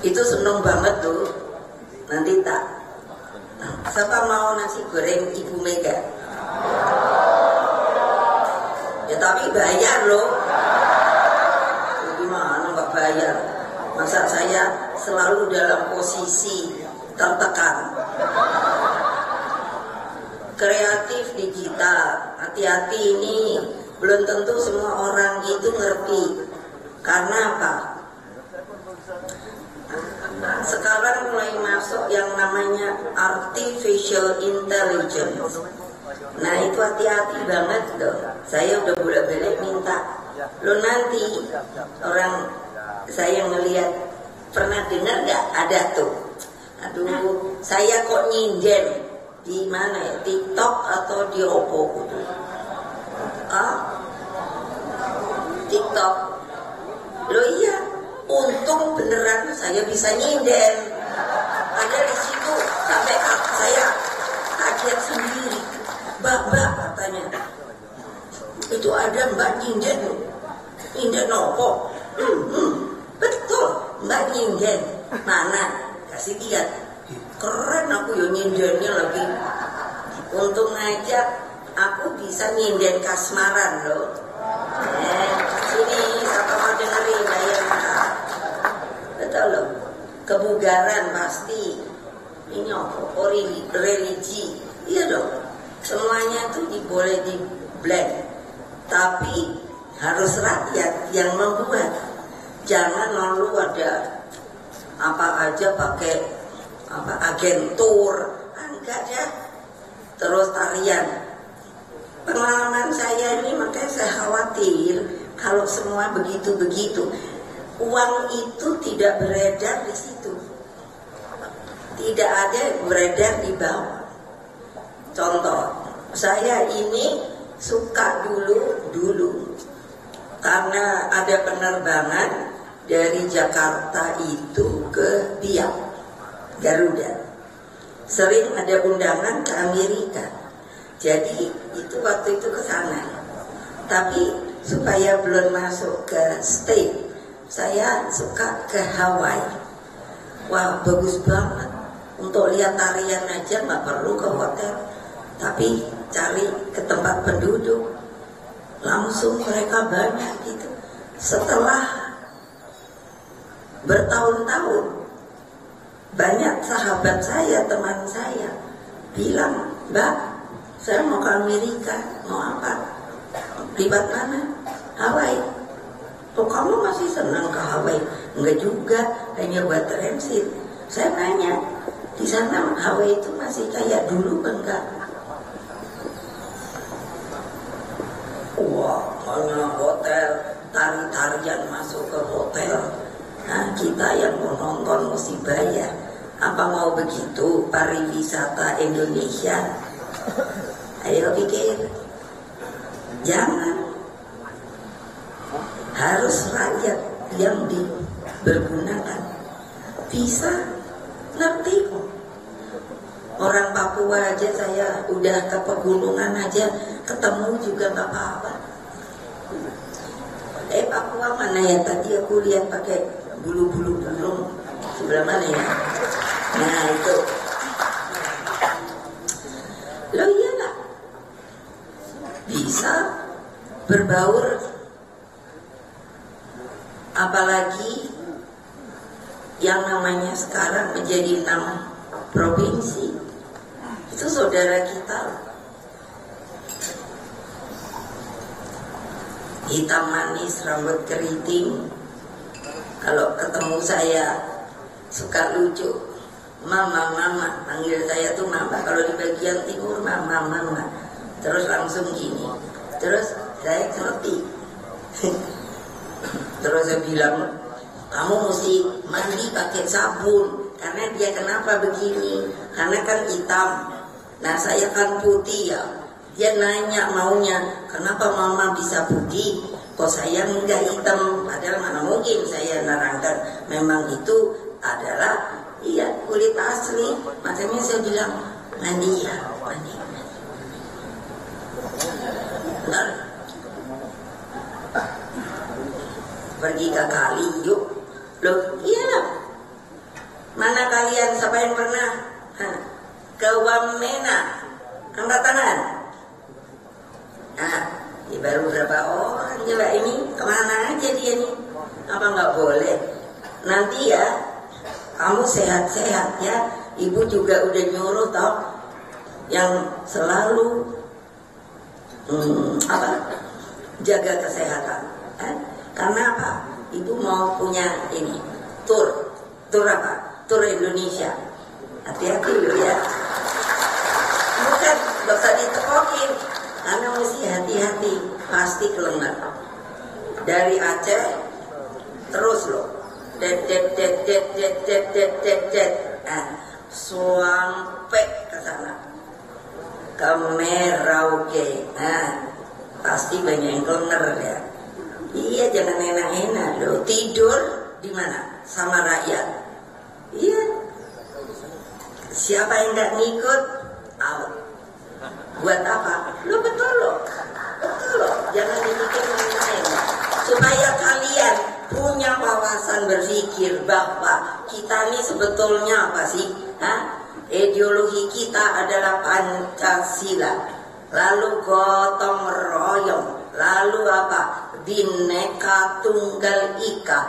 Itu seneng banget tuh. Nanti tak. Siapa mau nasi goreng Ibu Mega? Ya tapi bayar loh. Gimana nggak bayar? Masa saya selalu dalam posisi tertekan. Kreatif digital, hati-hati ini. Belum tentu semua orang itu ngerti. Karena apa? Sekarang mulai masuk yang namanya artificial intelligence. Nah itu hati-hati banget loh. Saya udah bolak-balik minta. Lo nanti orang saya ngelihat, pernah dengar nggak ada tuh? Aduh, saya kok nyinden di mana ya? TikTok atau di Oppo? TikTok. Lo iya, untung beneran saya bisa nyinden. Ada di situ sampai saya kaget sendiri. Mbak katanya, itu ada mbak nyinden Oppo. Betul, mbak nyinden. Mana? Kasih lihat. Keren aku ya nyindennya lagi. Untung aja aku bisa nyinden kasmaran loh. Sini siapa mau dengerin ya? Betul loh. Kebugaran pasti. Ini apa? Religi. Iya dong. Semuanya itu boleh di blend. Tapi harus rakyat yang membuat. Jangan lalu ada apa aja pakai agentur, enggak ya. Terus tarian. Pengalaman saya ini makanya saya khawatir kalau semua begitu-begitu. Uang itu tidak beredar di situ. Tidak ada beredar di bawah. Contoh, saya ini suka dulu karena ada penerbangan dari Jakarta itu ke Biak, Garuda. Sering ada undangan ke Amerika. Jadi itu waktu itu ke sana. Tapi supaya belum masuk ke state, saya suka ke Hawaii. Wah, bagus banget. Untuk lihat tarian aja nggak perlu ke hotel, tapi cari ke tempat penduduk. Langsung mereka banyak gitu. Setelah bertahun-tahun, banyak sahabat saya, teman saya bilang, Mbak, saya mau ke Amerika. Mau apa? Libat mana? Hawaii. Oh, kamu masih senang ke Hawaii? Enggak juga, hanya buat transit. Saya nanya, di sana Hawaii itu masih kayak dulu enggak? Wah, hanya hotel, tari-tarian masuk ke hotel. Nah, kita yang mau nonton mesti bayar. Apa mau begitu pariwisata Indonesia? Ayo pikir. Jangan. Harus rakyat yang dipergunakan. Bisa ngerti kok. Orang Papua aja saya udah ke pegunungan aja ketemu juga nggak apa-apa. Papua mana ya, tadi aku lihat pakai bulu-bulu burung sebelah mana ya? Nah itu. Loh iya nggak? Bisa berbaur, apalagi yang namanya sekarang menjadi 6 provinsi. Itu saudara kita, hitam manis, rambut keriting. Kalau ketemu saya suka lucu, mama, panggil saya tuh mama. Kalau di bagian timur mama. Terus langsung gini. Terus saya ngerti. Terus saya bilang, kamu mesti mandi pakai sabun. Karena dia kenapa begini? Karena kan hitam. Nah saya kan putih ya. Dia nanya maunya, kenapa mama bisa putih? Kok saya enggak hitam? Padahal mana mungkin saya nerangkan. Memang itu adalah kulit asli. Makanya saya bilang, mandi ya, mandi. Benar. Pergi ke kali yuk. Loh iya. Mana kalian siapa yang pernah ke Wamena? Angkat tangan. Nah, ini baru berapa orang coba ini? Kemana aja dia nih? Apa nggak boleh? Nanti ya, kamu sehat-sehat ya. Ibu juga udah nyuruh tau, yang selalu jaga kesehatan. Karena apa? Ibu mau punya ini tur apa? Tur Indonesia. Hati-hati loh ya. Bukan, gak usah ditekokin. Karena mesti hati-hati, pasti kelengar. Dari Aceh terus loh, sampai ke sana, ke Merauke. Nah, pasti banyak yang kelengar ya. Iya, jangan enak-enak loh. Tidur di mana? Sama rakyat. Iya. Siapa yang nggak ngikut? Out. Buat apa? Lo betul loh. Jangan dipikir main-main. Supaya kalian punya wawasan berpikir bahwa kita ini sebetulnya apa sih? Ideologi kita adalah Pancasila. Lalu gotong royong. Lalu apa? Bhinneka Tunggal Ika.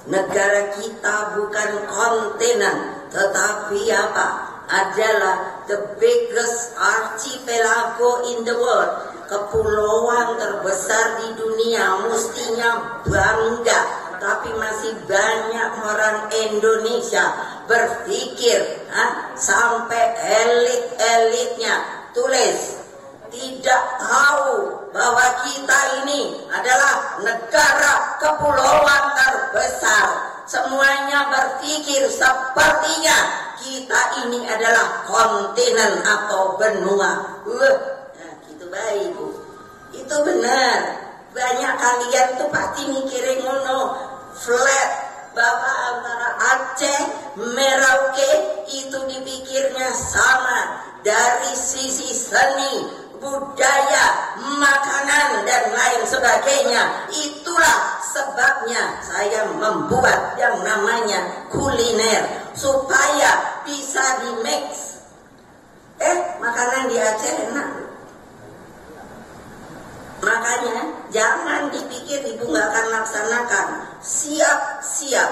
Negara kita bukan kontinent, tetapi apa? Adalah the biggest archipelago in the world. Kepulauan terbesar di dunia, mestinya bangga. Tapi masih banyak orang Indonesia berpikir sampai elit-elitnya tulis, tidak tahu bahwa kita ini adalah negara kepulauan terbesar. Semuanya berpikir sepertinya kita ini adalah kontinen atau benua. Nah, gitu baik Bu. Itu benar. Banyak kalian tuh pasti mikirin ngono, flat, bahwa antara Aceh, Merauke itu dipikirnya sama dari sisi seni, budaya, makanan dan lain sebagainya. Itulah sebabnya saya membuat yang namanya kuliner supaya bisa di-mix. Makanan di Aceh enak. Makanya jangan dipikir ibu nggak akan laksanakan. Siap-siap.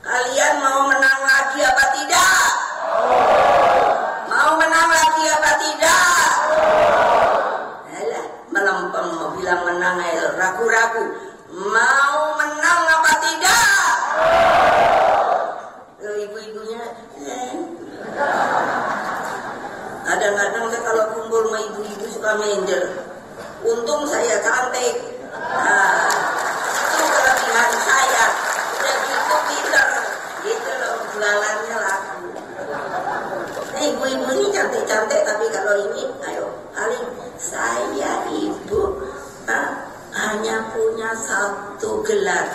Kalian mau menang lagi apa tidak? Mau menang lagi apa tidak? Alah, melempem mau bilang menang aja, ragu-ragu. Mau menang apa tidak? Ibu-ibunya kadang-kadang kalau kumpul sama ibu-ibu suka minder. Untung saya cantik. Nah, itu kelebihan saya. Udah gitu pinter, gitu loh, jualannya laku. Nah, ibu-ibu ini cantik-cantik, tapi kalau ini, ayo, paling saya ibu hanya punya satu gelar.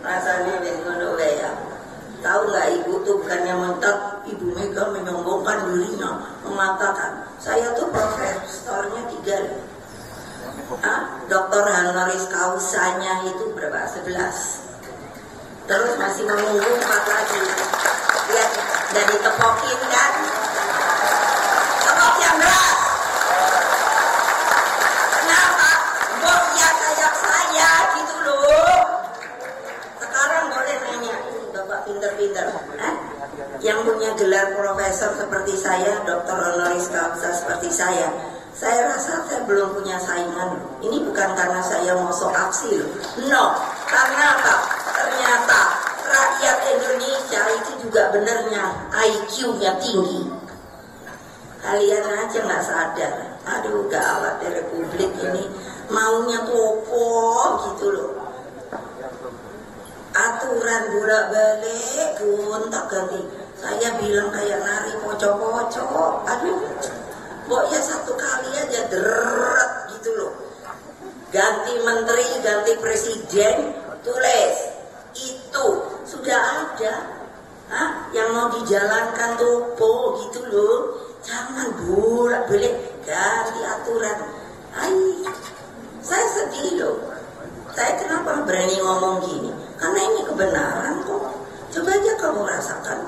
Rasanya ngono ya. Tahu nggak, ibu tuh bukannya mentok, Ibu Mega menyombongkan dirinya, mengatakan saya tuh profesornya 3. Doktor honoris causanya itu berapa? 11. Terus masih menunggu 4 lagi. Lihat, dari tepokin kan? Tepok yang berat. Kenapa? Bos ya kayak saya gitu loh. Sekarang boleh nanya, Bapak pinter-pinter, yang punya gelar profesor seperti saya, doktor honoris causa seperti saya rasa saya belum punya saingan. Ini bukan karena saya mau sok aksi loh. No, karena apa? Ternyata rakyat Indonesia itu juga benernya IQ-nya tinggi. Kalian aja nggak sadar. Aduh, gawat di Republik ini, maunya toko gitu loh. Aturan bolak-balik gonta-ganti. Saya bilang kayak nari pocok-pocok. Aduh, pokoknya satu kali aja deret gitu loh. Ganti menteri, ganti presiden, tulis itu sudah ada. Yang mau dijalankan topo gitu loh. Jangan bolak-balik ganti aturan. Saya sedih loh. Saya kenapa berani ngomong gini? Karena ini kebenaran kok. Coba aja kamu rasakan.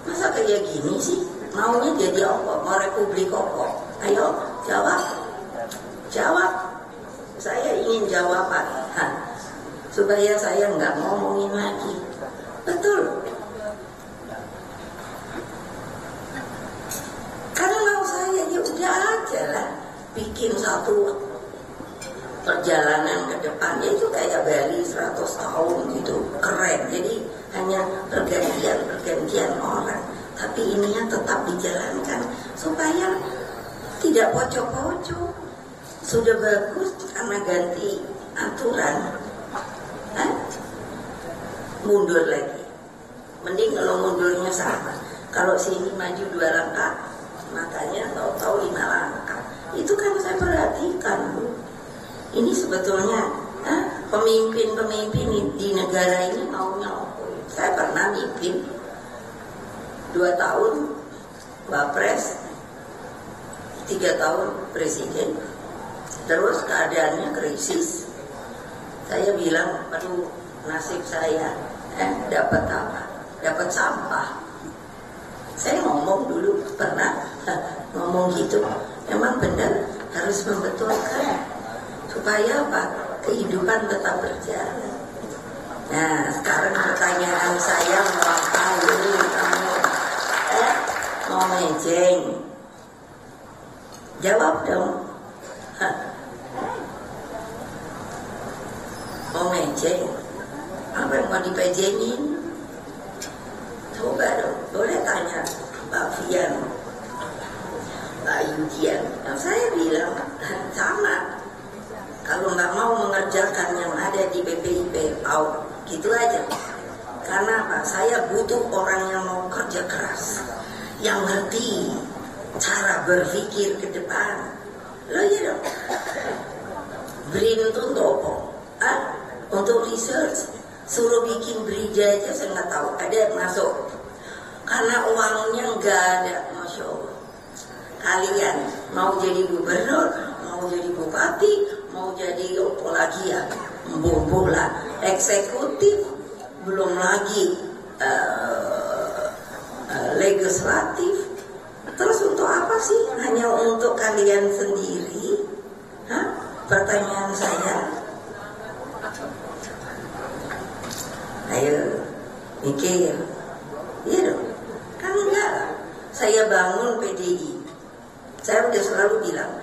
Masa kayak gini sih? Maunya jadi apa? Mau republik apa? Ayo jawab. Jawab. Saya ingin jawaban. Supaya saya nggak ngomongin lagi. Betul. Karena mau saya ya udah aja lah. Bikin satu perjalanan ke depan, ya itu kayak Bali 100 tahun gitu, keren. Jadi hanya pergantian orang, tapi ininya tetap dijalankan supaya tidak pocok-pocok. Sudah bagus karena ganti aturan, mundur lagi. Mending kalau mundurnya sama. Kalau sini maju 2 langkah, makanya tahu-tahu 5 langkah. Itu kan saya perhatikan, Bu. Ini sebetulnya pemimpin-pemimpin di negara ini maunya apa? Saya pernah mimpin 2 tahun Wapres, 3 tahun Presiden. Terus keadaannya krisis. Saya bilang, aduh nasib saya dapat apa? Dapat sampah. Saya ngomong dulu pernah ngomong gitu. Memang benar harus membetulkan. Supaya apa? Kehidupan tetap berjalan. Nah, sekarang pertanyaan saya mau apa ini kamu? Mau mejeng? Jawab dong. Mau mejeng? Apa yang mau dipejengin? Coba dong, boleh tanya Pak Fian, Pak Yudian. Nah, saya bilang sama. Kalau nggak mau mengerjakan yang ada di BPIP, out, gitu aja. Karena apa? Saya butuh orang yang mau kerja keras, yang ngerti cara berpikir ke depan. Lo ya dong. Brin itu untuk apa? Untuk research. Suruh bikin berita aja saya nggak tahu. Ada yang masuk. Karena uangnya nggak ada, Masya Allah. Kalian mau jadi gubernur, mau jadi bupati, mau jadi apa lagi ya, bola eksekutif, belum lagi legislatif. Terus untuk apa sih? Hanya untuk kalian sendiri? Pertanyaan saya. Ayo mikir, iya dong. Kan enggak. Saya bangun PDI. Saya udah selalu bilang,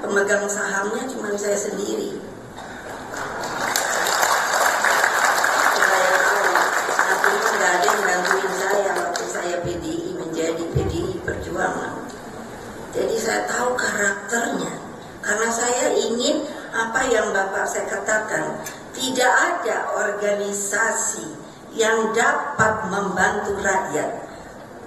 pemegang sahamnya cuma saya sendiri. Saya tahu, artinya nggak ada yang bantuin saya waktu saya PDI menjadi PDI Perjuangan. Jadi saya tahu karakternya. Karena saya ingin apa yang Bapak saya katakan, tidak ada organisasi yang dapat membantu rakyat.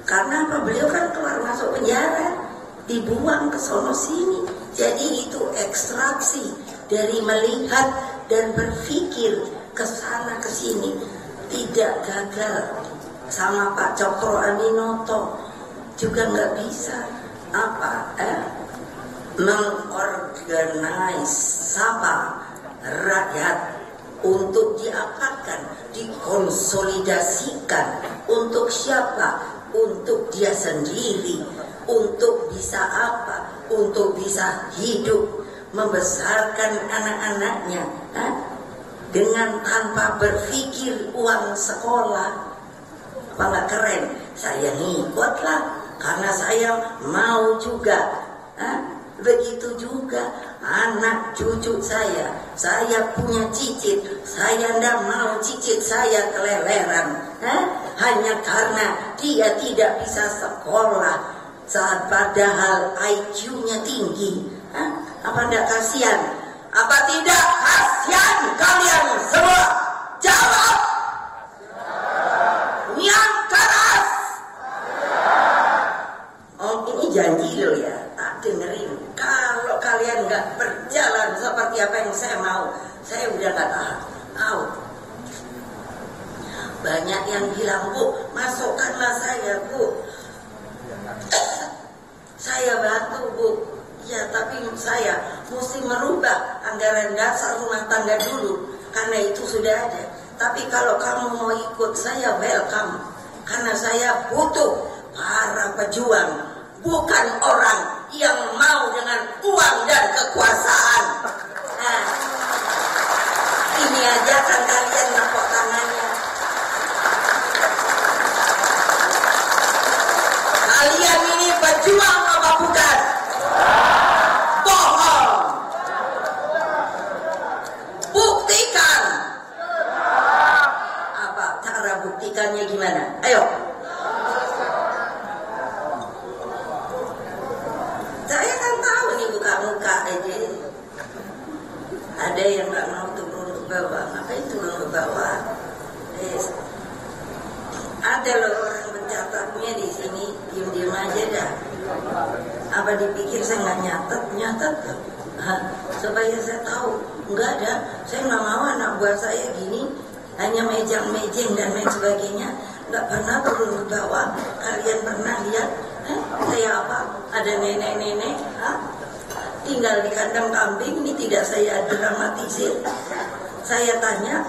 Karena apa? Beliau kan keluar masuk penjara, dibuang ke sono sini. Jadi itu ekstraksi dari melihat dan berpikir ke sana ke sini. Tidak gagal sama Pak Cokro Aminoto juga nggak bisa mengorganize rakyat untuk diapakan, dikonsolidasikan untuk siapa? Untuk dia sendiri, untuk bisa apa? Untuk bisa hidup, membesarkan anak-anaknya dengan tanpa berpikir uang sekolah. Apa nggak keren? Saya ngikutlah karena saya mau juga. Begitu juga anak cucu saya punya cicit, saya tidak mau cicit saya keleleran, hanya karena dia tidak bisa sekolah saat padahal IQ-nya tinggi. Apa tidak kasihan? Apa tidak kasihan kalian semua? Jawab yang keras. Oh, ini janji loh ya, tak dengerin. Kalau kalian nggak berjalan seperti apa yang saya mau, saya udah nggak tahan. Out. Banyak yang bilang, Bu, masukkanlah saya, Bu. Saya bantu, Bu. Ya, tapi saya mesti merubah anggaran dasar rumah tangga dulu, karena itu sudah ada. Tapi kalau kamu mau ikut, saya welcome. Karena saya butuh para pejuang, bukan orang yang mau dengan uang dan kekuasaan. Nah, ini aja kan kalian nepuk tangannya. Kalian ini pejuang apa bukan? Bohong. Buktikan. Apa cara buktikannya gimana? Ayo. Saya kan tahu nih muka-muka aja. Ada yang nggak mau turun ke bawah, ngapain turun ke bawah? Ada loh orang mencatatnya di sini, diem-diem aja dah. Apa dipikir saya nggak nyatet? Supaya saya tahu, nggak ada. Saya nggak mau anak buah saya gini, hanya mejang-mejeng dan lain sebagainya. Nggak pernah turun ke bawah. Kalian pernah lihat? Saya apa? Ada nenek-nenek tinggal di kandang kambing. Ini tidak saya dramatisir. Saya tanya,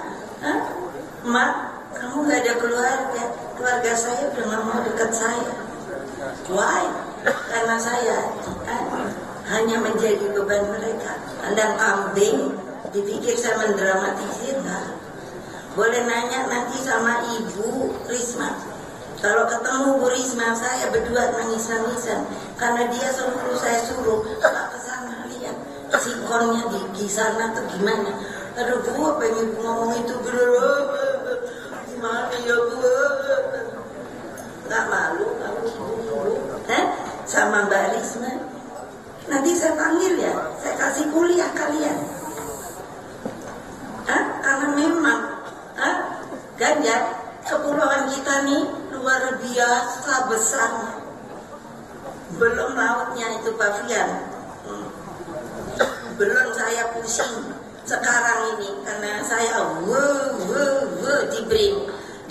Mak, kamu nggak ada keluarga? Keluarga saya udah nggak mau dekat saya. Why? Karena saya hanya menjadi beban mereka. Kandang kambing, dipikir saya mendramatisir? Nah, boleh nanya nanti sama Ibu Risma. Kalau ketemu Bu Risma, saya berdua nangis-nangisan karena dia saya suruh ke sana lihat sikonnya di sana tuh gimana. Aduh Bu, pengen ngomong itu gimana ya Bu? Nggak malu kamu ibu sama Mbak Risma. Nanti saya panggil ya, saya kasih kuliah kalian. Karena memang Ganjar, kepulauan kita nih luar biasa besarnya. Belum lautnya itu Pavian. Belum saya pusing sekarang ini karena saya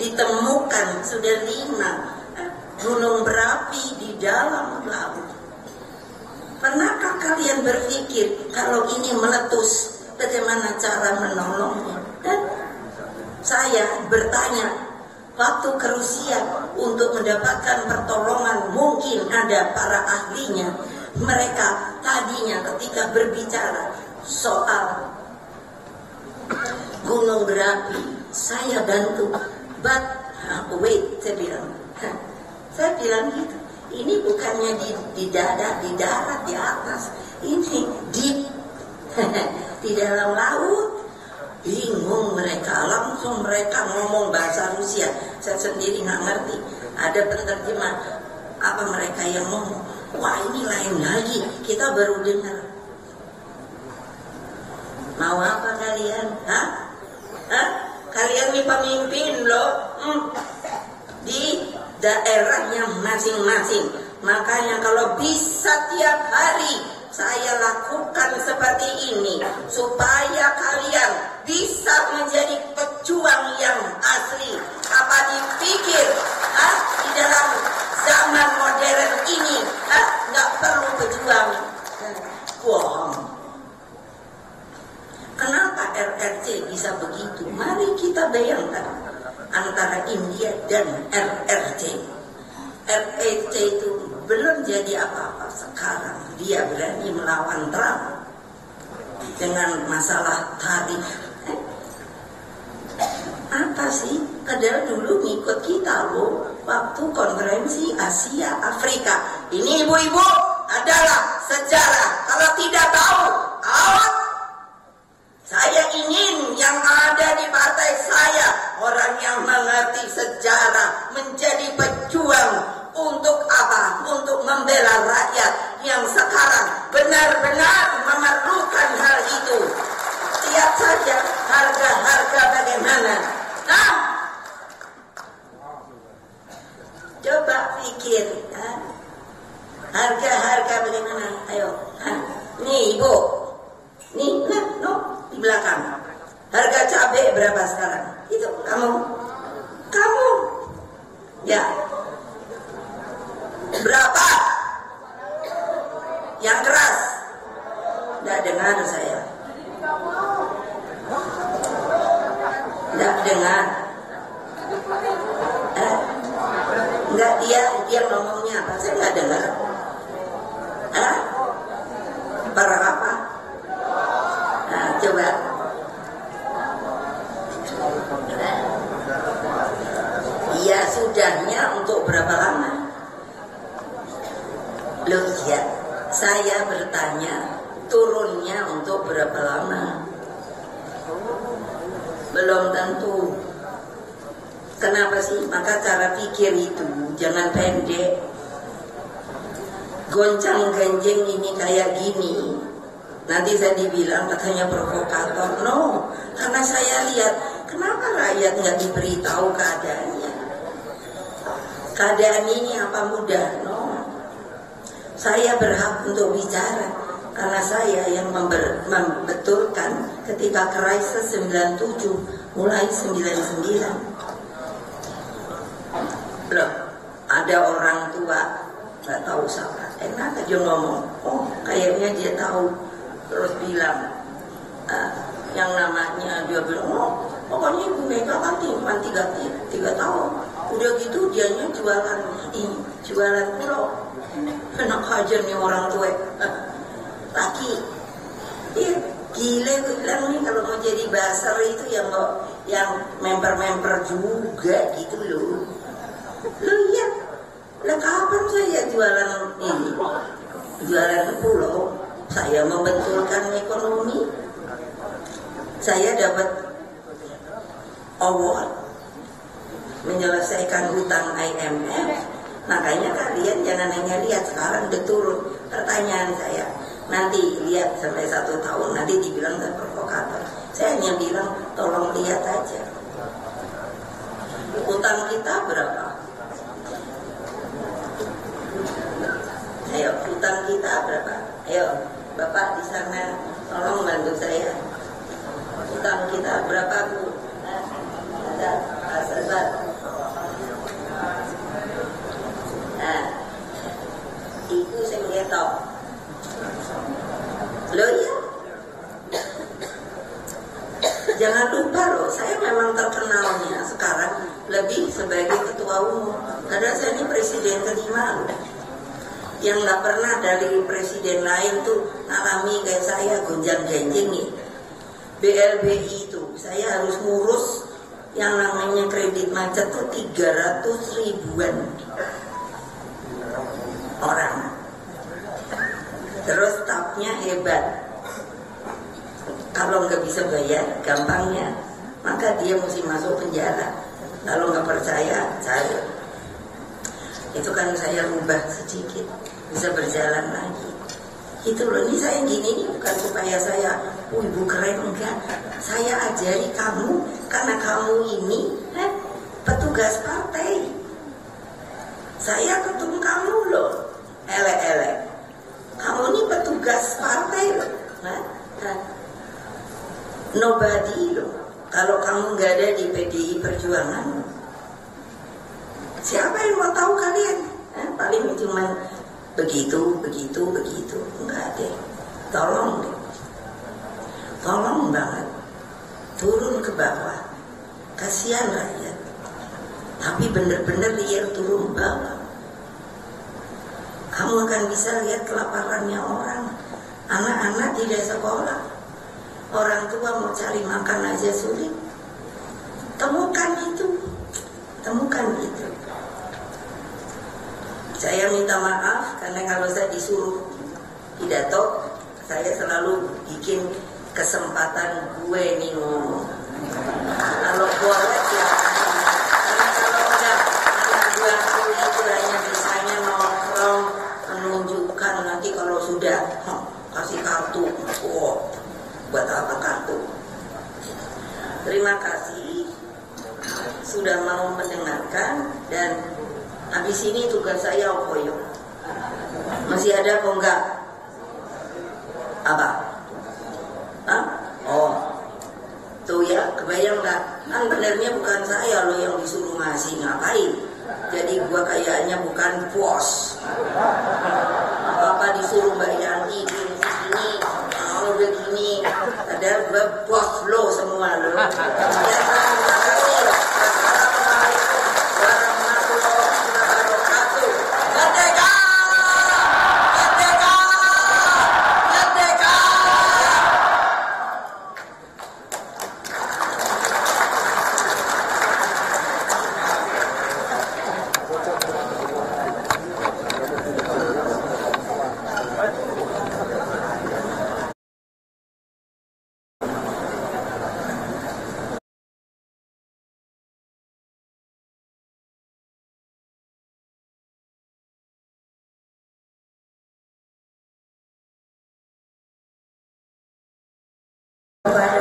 ditemukan sudah 5 gunung berapi di dalam laut. Pernahkah kalian berpikir kalau ini meletus bagaimana cara menolongnya? Dan saya bertanya, waktu ke Rusia untuk mendapatkan pertolongan, mungkin ada para ahlinya. Mereka tadinya ketika berbicara soal gunung berapi, saya bantu. But wait, saya bilang gitu. Ini bukannya di darat, di atas. Ini di dalam laut. Bingung mereka, langsung mereka ngomong bahasa Rusia. Saya sendiri nggak ngerti. Ada penerjemah apa mereka yang ngomong. Wah, ini lain lagi. Kita baru dengar. Mau apa kalian? Hah? Hah? Kalian ini pemimpin loh. Di daerahnya masing-masing. Makanya kalau bisa tiap hari saya lakukan seperti ini supaya kalian bisa menjadi pejuang yang asli. Apa dipikir di dalam zaman modern ini nggak perlu pejuang? Bohong. Kenapa RRC bisa begitu? Mari kita bayangkan antara India dan RRC. RRC itu belum jadi apa-apa, sekarang dia berani melawan Trump dengan masalah tarif. Apa sih? Padahal dulu ngikut kita loh waktu konferensi Asia Afrika. Ini ibu-ibu adalah sejarah. Kalau tidak tahu, awas. Saya ingin yang ada di partai saya orang yang mengerti sejarah, menjadi pejuang untuk apa? Untuk membela rakyat yang sekarang benar-benar memerlukan hal itu. Lihat saja harga-harga bagaimana. Nah, coba pikir, harga-harga bagaimana? Ayo, nih ibu, nih, di belakang. Harga cabai berapa sekarang? Itu kamu, ya. Berapa? Yang keras? Tidak dengar saya. Tidak dengar. Enggak, dia ngomongnya apa? Saya nggak dengar. Berapa? Nah, coba. Iya, sudahnya untuk berapa lama? Loh ya, saya bertanya turunnya untuk berapa lama? Belum tentu. Kenapa sih? Maka cara pikir itu jangan pendek. Goncang-ganjing ini kayak gini. Nanti saya dibilang katanya provokator. No, karena saya lihat kenapa rakyat nggak diberitahu keadaannya. Keadaan ini apa mudah? No. Saya berhak untuk bicara karena saya yang membetulkan ketika krisis 97 mulai 99. Loh, ada orang tua nggak tahu siapa, enak aja ngomong, oh kayaknya dia tahu, terus bilang yang namanya dia bilang, oh pokoknya Ibu Mega kan cuma 3 tahun, udah gitu dianya jualan ini, jualan pulau. Enak aja nih orang tua. Laki, gile gue bilang nih kalau mau jadi basar itu yang member-member juga gitu loh. Lo iya, lah kapan saya jualan ini, jualan pulau? Saya membetulkan ekonomi. Saya dapat award menyelesaikan hutang IMF. Makanya kalian jangan hanya lihat sekarang udah turun. Pertanyaan saya, nanti lihat sampai 1 tahun, nanti dibilang saya provokator. Saya hanya bilang tolong lihat aja. Hutang kita berapa? Ayo, hutang kita berapa? Ayo, Bapak di sana tolong bantu saya. Hutang kita berapa, Bu? Ada Asal. Nah, itu saya ngetok. Loh ya, jangan lupa loh, saya memang terkenalnya sekarang lebih sebagai ketua umum. Karena saya ini presiden kelima loh. Yang nggak pernah dari presiden lain tuh alami kayak saya gonjang-ganjing nih. BLBI itu saya harus ngurus yang namanya kredit macet tuh 300 ribuan orang. Terus stafnya hebat. Kalau nggak bisa bayar, gampangnya, maka dia mesti masuk penjara. Kalau nggak percaya, saya. Itu kan saya rubah sedikit, bisa berjalan lagi. Itu loh, ini saya gini ini bukan supaya percaya saya, ibu keren enggak? Saya ajari kamu karena kamu ini petugas partai. Saya ketum kamu loh, elek-elek. Kamu ini petugas partai loh. Nobody loh. Kalau kamu nggak ada di PDI Perjuangan, siapa yang mau tahu kalian? Paling cuma begitu. Enggak deh. Tolong deh. Tolong banget. Turun ke bawah. Kasihan rakyat. Tapi bener-bener dia turun bawah. Kamu akan bisa lihat kelaparannya orang. Anak-anak tidak sekolah. Orang tua mau cari makan aja sulit. Temukan itu. Saya minta maaf karena kalau saya disuruh pidato, saya selalu bikin kesempatan gue nih ngomong. Kalau boleh ya, karena kalau enggak, anak buahku itu hanya bisanya nongkrong, menunjukkan nanti kalau sudah kasih kartu. Buat apa kartu? Terima kasih sudah mau mendengarkan, dan habis ini tugas saya opoyo. Masih ada kok enggak? Apa? Oh, tuh ya, kebayang nggak? Kan benernya bukan saya loh yang disuruh ngasih, ngapain? Jadi gua kayaknya bukan bos. Apa disuruh Mbak Yanti gini, mau begini, padahal gua bos lo semua lo. Ya, terima kasih. Assalamualaikum warahmatullahi wabarakatuh. Merdeka! Merdeka! Merdeka! Bapak